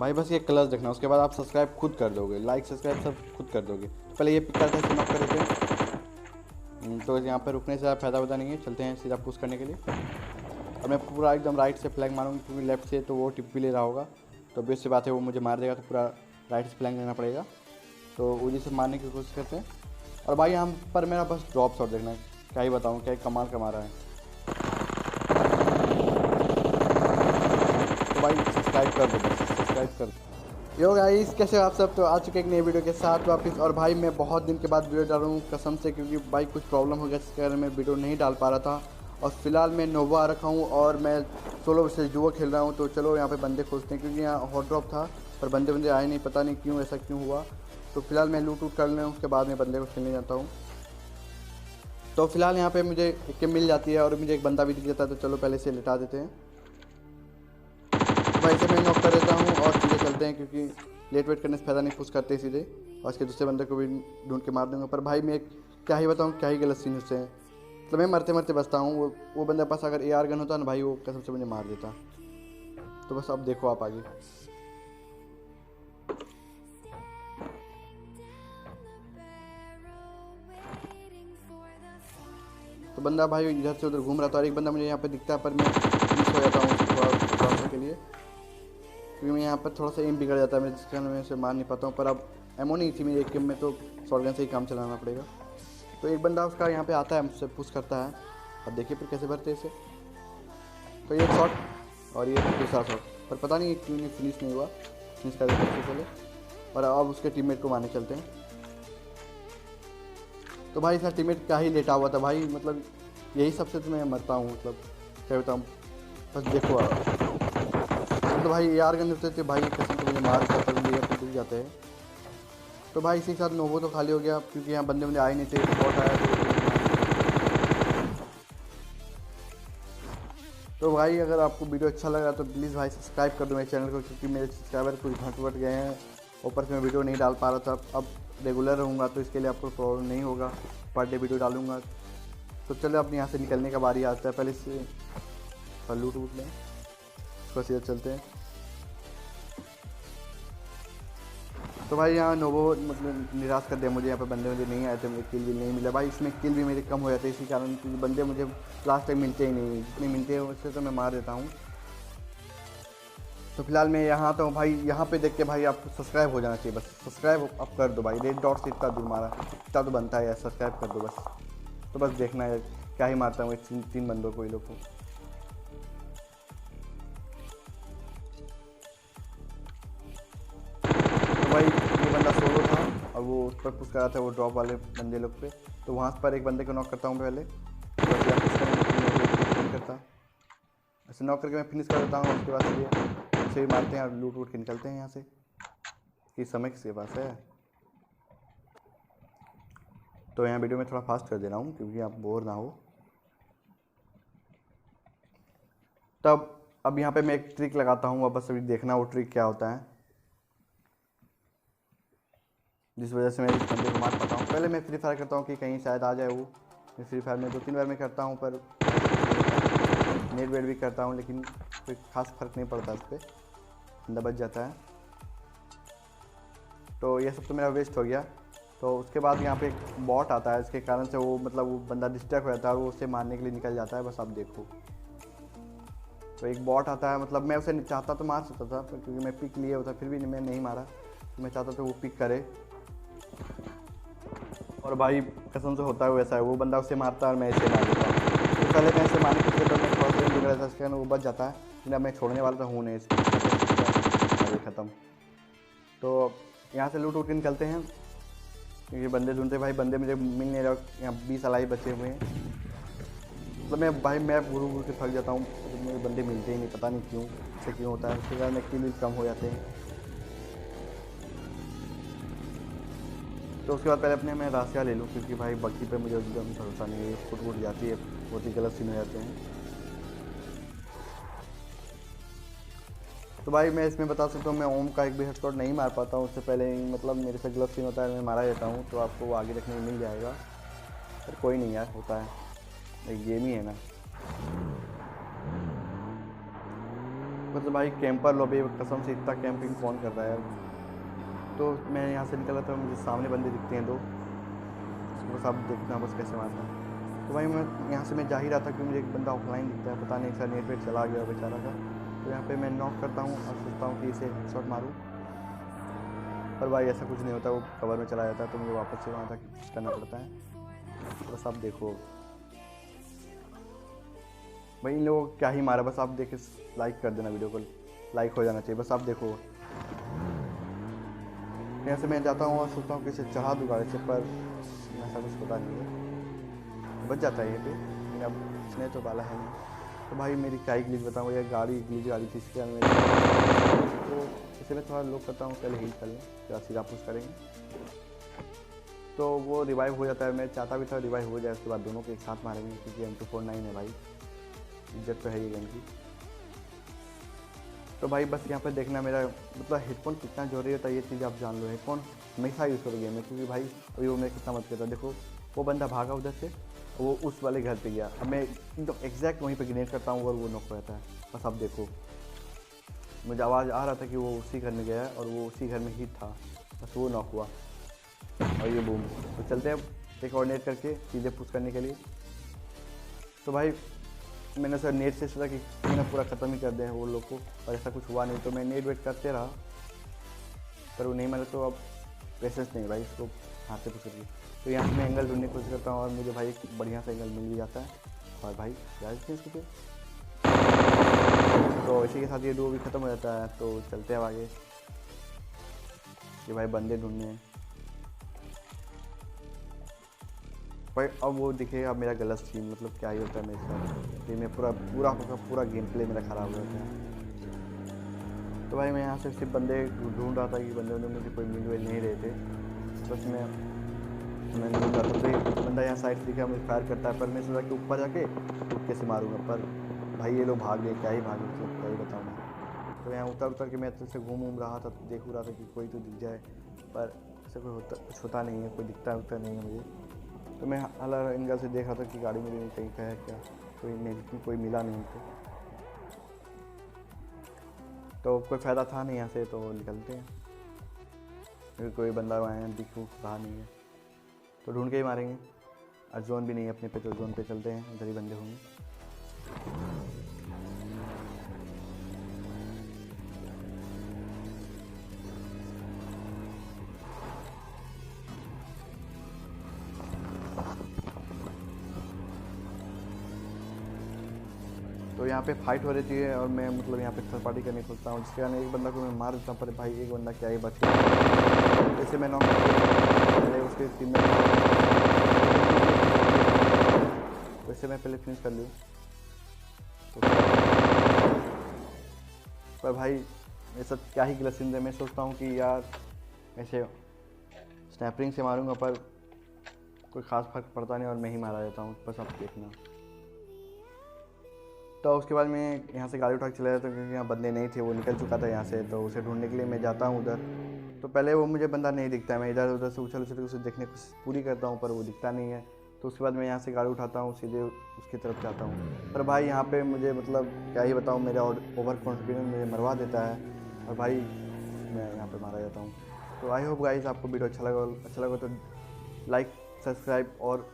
भाई बस ये कलर्स देखना, उसके बाद आप सब्सक्राइब खुद कर दोगे, लाइक सब्सक्राइब सब खुद कर दोगे। तो पहले ये पिक करते हैं, नॉक कर देते हैं। तो यहाँ पे रुकने से फ़ायदा होता नहीं है, चलते हैं सीधा पुश करने के लिए। और मैं पूरा एकदम राइट से फ्लैग मारूंगा, क्योंकि लेफ्ट से तो वो टिप भी ले रहा होगा, तो बेस से बात है वो मुझे मार देगा, तो पूरा राइट से फ्लैग लेना पड़ेगा। तो उसी से मारने की कोशिश करते हैं। और भाई यहाँ पर मेरा बस ड्रॉप शॉट देखना है, क्या ही बताऊँ, क्या कमाल का मारा है। तो भाई सब्सक्राइब कर दो, बस सब्सक्राइब कर दो। यो गाइस, कैसे हो आप सब? तो आ चुके एक नई वीडियो के साथ वापस। और भाई मैं बहुत दिन के बाद वीडियो डाल रहा हूँ कसम से, क्योंकि भाई कुछ प्रॉब्लम हो गया जिसके कारण मैं वीडियो नहीं डाल पा रहा था। और फिलहाल मैं नोवा आ रखा हूँ और मैं सोलो से जुआ खेल रहा हूँ। तो चलो यहाँ पे बंदे खोजते हैं, क्योंकि यहाँ हॉट ड्रॉप था पर बंदे आए नहीं, पता नहीं क्यों, ऐसा क्यों हुआ। तो फिलहाल मैं लूट कर लें, उसके बाद में बंदे को खेलने जाता हूँ। तो फिलहाल यहाँ पे मुझे एक मिल जाती है और मुझे एक बंदा भी दिख जाता है, तो चलो पहले से लिटा देते हैं। भाई से मैं नॉक कर देता हूँ और सीधे चलते हैं, क्योंकि लेट वेट करने से फ़ायदा नहीं, पुश करते सीधे। और उसके दूसरे बंदे को भी ढूंढ के मार दूंगा। पर भाई मैं क्या ही बताऊँ, क्या ही गलत सीन उससे है। तो मैं मरते मरते बचता हूँ। वो बंदे पास अगर AR गन होता ना भाई, वो कसम से मुझे मार देता। तो बस अब देखो आप आगे। तो बंदा भाई इधर से उधर घूम रहा था और एक बंदा मुझे यहाँ पे दिखता है, पर मैं मिस हो जाता हूँ थोड़ा के लिए, क्योंकि मैं यहाँ पर थोड़ा सा एम बिगड़ जाता है मेरे, जिस कारण मैं उसे मार नहीं पाता हूँ। पर अब एमो नहीं थी मेरी एक गेम में, तो शॉटगन से ही काम चलाना पड़ेगा। तो एक बंदा उसका यहाँ पे आता है, मुझसे पुश करता है। अब देखिए फिर कैसे भरते इसे। तो ये एक शॉट और ये दूसरा शॉट, पर पता नहीं क्यों नहीं फिनिश नहीं हुआ। फिनिश कर देते सबसे पहले, और अब उसके टीममेट को मारने चलते हैं। तो भाई इसका टीममेट क्या ही लेटा हुआ था भाई, मतलब यही सबसे तो मैं मरता हूँ, मतलब क्या बताऊँ। बस देखो तो भाई यार गन होते थे भाई, कसम से मुझे मार कर दिख जाते हैं। तो भाई इसी के साथ नोवो तो खाली हो गया, क्योंकि यहाँ बंदे आए नहीं थे, बहुत आया। तो भाई अगर आपको वीडियो अच्छा लगा तो प्लीज़ भाई सब्सक्राइब कर दो मेरे चैनल को, क्योंकि मेरे सब्सक्राइबर कुछ घट गए हैं। ऊपर से मैं वीडियो नहीं डाल पा रहा था, अब रेगुलर रहूँगा तो इसके लिए आपको प्रॉब्लम नहीं होगा, पर डे वीडियो डालूँगा। तो चलो अपने यहाँ से निकलने का बारी आता है। पहले से लूट वूट लें, उसको सीधे चलते हैं। तो भाई यहाँ नोवो मतलब निराश कर दिया मुझे, यहाँ पे बंदे मुझे नहीं आए थे, मुझे किल भी नहीं मिला भाई। इसमें किल भी मेरे कम हो जाते हैं इसी कारण, क्योंकि बंदे मुझे लास्ट टाइम मिलते ही नहीं, जितने मिलते हैं उससे तो मैं मार देता हूँ। तो फिलहाल मैं यहाँ आता हूँ भाई, यहाँ पे देख के भाई आप सब्सक्राइब हो जाना चाहिए, बस सब्सक्राइब आप कर दो भाई। रेड डॉट से इतना दूर मारा, इतना तो बनता है यार, सब्सक्राइब कर दो बस। तो बस देखना है क्या ही मारता हूँ तीन बंदों को, ये लोग को। तो भाई ये बंदा सोलो था और वो उस पर पुश कर रहा था, वो ड्रॉप वाले बंदे लोग पे। तो वहाँ पर एक बंदे को नॉक करता हूँ पहले, करता ऐसे नॉक करके मैं फिनिश कर देता हूँ। उसके बाद ये उसे भी मारते हैं और लूट वूट के निकलते हैं यहाँ से। कि समय किसके पास है। तो यहाँ वीडियो में थोड़ा फास्ट कर दे रहा हूँ, क्योंकि आप बोर ना हो। तब अब यहाँ पे मैं एक ट्रिक लगाता हूँ, बस अभी देखना वो ट्रिक क्या होता है, जिस वजह से मैं इस बंदे को मार पाता हूँ। पहले मैं फ्री फायर करता हूँ कि कहीं शायद आ जाए वो। मैं फ्री फायर में 2-3 बार मैं करता हूँ, पर नेट वेट भी करता हूँ, लेकिन कोई खास फर्क नहीं पड़ता, उस पर बंदा बच जाता है। तो ये सब तो मेरा वेस्ट हो गया। तो उसके बाद यहाँ पे एक बॉट आता है, इसके कारण से वो मतलब वो बंदा डिस्ट्रैक्ट हो जाता है और वो उसे मारने के लिए निकल जाता है, बस आप देखो। तो एक बॉट आता है, मतलब मैं उसे चाहता तो मार सकता था, क्योंकि मैं पिक लिए होता, फिर भी मैं नहीं मारा। तो मैं चाहता था वो पिक करे, और भाई कसम से होता है वैसा है, वो बंदा उसे मारता है और मैं इसे मार देता हूँ। तो पहले मैं इसे मारने की तो मैं थोड़ा सा बिगड़ा था, इसके कारण वो बच जाता है, लेकिन अब मैं छोड़ने वाला तो हूँ नहीं इसको। ख़त्म। तो यहाँ से लूट वूट के निकलते हैं, क्योंकि बंदे ढूंढते भाई, बंदे मुझे मिल नहीं रहा। यहाँ 20 अलाई बचे हुए हैं, मतलब मैं भाई मैप घूर घूर के थक जाता हूँ, तो मुझे बंदे मिलते ही नहीं, पता नहीं क्यों, ऐसे क्यों होता है। उसके कारण किल कम हो जाते हैं। तो उसके बाद पहले अपने मैं रासिया ले लूँ, क्योंकि भाई बाकी पे मुझे एकदम भरोसा नहीं है, फुट फुट जाती है, बहुत ही गलत सीन हो जाते हैं। तो भाई मैं इसमें बता सकता हूँ, मैं ओम का एक भी हेडशॉट नहीं मार पाता हूँ, उससे पहले ही मतलब मेरे से गलत सीन होता है, मैं मारा जाता हूँ। तो आपको वो आगे देखने में मिल जाएगा, पर कोई नहीं यार, होता है, एक गेम ही है ना। मतलब भाई कैंपर लॉबी कसम से इतना कैंपिंग कौन कर रहा है यार। तो मैं यहाँ से निकला था, मुझे सामने बंदे दिखते हैं दो, बस आप देखना बस कैसे मारना है। तो भाई मैं यहाँ से मैं जा ही रहा था कि मुझे एक बंदा ऑफलाइन दिखता है, पता नहीं सर नेट वेट चला गया बेचारा का। तो यहाँ पे मैं नॉक करता हूँ और सोचता हूँ कि इसे शॉट मारूँ, पर भाई ऐसा कुछ नहीं होता, वो कवर में चला जाता है, तो मुझे वापस से वहाँ तक करना पड़ता है। बस आप देखो भाई इन लोगों को क्या ही मारा, बस आप देखे लाइक कर देना, वीडियो को लाइक हो जाना चाहिए, बस आप देखो। यहाँ से मैं जाता हूँ और सोचता हूँ कि इसे चढ़ा दूँ गाड़ी से, पर ऐसा कुछ होता नहीं है, बच जाता है ये पे, लेकिन अब इसने तो पाला है नहीं। तो भाई मेरी क्या ही ग्लिच बताऊँ, ये गाड़ी ग्लिच गाड़ी थी, इसके अंदर तो इसे मैं थोड़ा लोग करता हूँ, पहले हील कर लें फिर सीधा पुश करेंगे। तो वो रिवाइव हो जाता है, मैं चाहता भी था रिवाइव हो जाए, उसके बाद दोनों को एक साथ मारेंगे, क्योंकि M249 है भाई, इज्जत तो है ही गन की। तो भाई बस यहाँ पर देखना मेरा मतलब हेडफोन कितना जोरी होता है, ये चीज़ आप जान लो। हेडफोन हमेशा यूज़ करो गेम में, क्योंकि भाई अभी वो मैं कितना मत करता, देखो वो बंदा भागा उधर से, वो उस वाले घर पे गया, अब मैं एकदम एग्जैक्ट वहीं पे ग्रेनेड करता हूँ और वो नॉक हो जाता है। बस अब देखो मुझे आवाज़ आ रहा था कि वो उसी घर में गया है और वो उसी घर में ही था, बस वो नॉक हुआ और ये बूम। तो चलते हैं एक और नेट करके चीज़ें पुश करने के लिए। तो भाई मैंने सर नेट से सोचा कि मैंने पूरा ख़त्म ही कर दें वो लोग को, और ऐसा कुछ हुआ नहीं, तो मैं नेट वेट करते रहा, पर वो नहीं मिला। तो अब पेशेंस नहीं भाई, इसको हाथ से पुश करिए। तो यहाँ से मैं एंगल ढूंढने की कोशिश करता हूँ और मुझे भाई एक बढ़िया सा एंगल मिल भी जाता है, और भाई क्या इसके पे तो इसी के साथ ये डुओ भी ख़त्म हो जाता है। तो चलते हैं आगे, ये भाई बंदे ढूंढने हैं भाई। अब वो दिखेगा मेरा गलत सीन, मतलब क्या ही होता है मेरे साथ, ये मैं पूरा गेम प्ले मेरा ख़राब हो जाता है। तो भाई मैं यहाँ से सिर्फ बंदे ढूंढ रहा था कि बंदे मुझे कोई मिल नहीं रहे थे, बस मैं ढूंढ रहा था। तो बंदा यहाँ साइड से दिखा, मुझे फायर करता है, पर मैं सोचा कि ऊपर जाके उठ कैसे मारूंगा, पर भाई ये लोग भाग गए, क्या ही भागे, मतलब क्या ही बताऊँ मैं। तो यहाँ उतर के मैं तो से घूम रहा था, देख रहा था कि कोई तो दिख जाए, पर ऐसा कुछ होता नहीं है, कोई दिखता नहीं है मुझे। तो मैं अलग एंगल से देख रहा था कि गाड़ी मेरी कहीं का है क्या, कोई नहीं, कोई मिला नहीं तो कोई फ़ायदा था नहीं यहाँ से, तो निकलते हैं, क्योंकि कोई बंदा वहाँ दिखूँ रहा नहीं है, तो ढूंढ के ही मारेंगे। और जोन भी नहीं है अपने पे, तो जोन पे चलते हैं, उधर ही बंदे होंगे। तो यहाँ पे फाइट हो रही है और मैं मतलब यहाँ पे थर्ड पार्टी करने खोजता हूँ, जिसके कारण एक बंदा को मैं मार देता हूँ, पर भाई एक बंदा क्या ही बच गया। जैसे मैं नॉक पहले उसके टीम में, वैसे मैं पहले फिनिश कर लूँ, तो पर भाई ये सब क्या ही गलत सीन है। मैं सोचता हूँ कि यार ऐसे स्नैपरिंग से मारूंगा, पर कोई ख़ास फर्क पड़ता नहीं और मैं ही मारा जाता हूँ, बस आप देखना। तो उसके बाद मैं यहाँ से गाड़ी उठा के चला जाता हूँ, क्योंकि यहाँ बंदे नहीं थे, वो निकल चुका था यहाँ से। तो उसे ढूंढने के लिए मैं जाता हूँ उधर, तो पहले वो मुझे बंदा नहीं दिखता है, मैं इधर उधर से उछल के उसे देखने की पूरी करता हूँ, पर वो दिखता नहीं है। तो उसके बाद मैं यहाँ से गाड़ी उठाता हूँ, सीधे उसकी तरफ जाता हूँ, पर भाई यहाँ पे मुझे मतलब क्या ही बताऊँ, मेरा ओवर कॉन्फिडेंस मुझे मरवा देता है, और भाई मैं यहाँ पे मारा जाता हूँ। तो आई होप गाइस आपको वीडियो अच्छा लगा तो लाइक, सब्सक्राइब और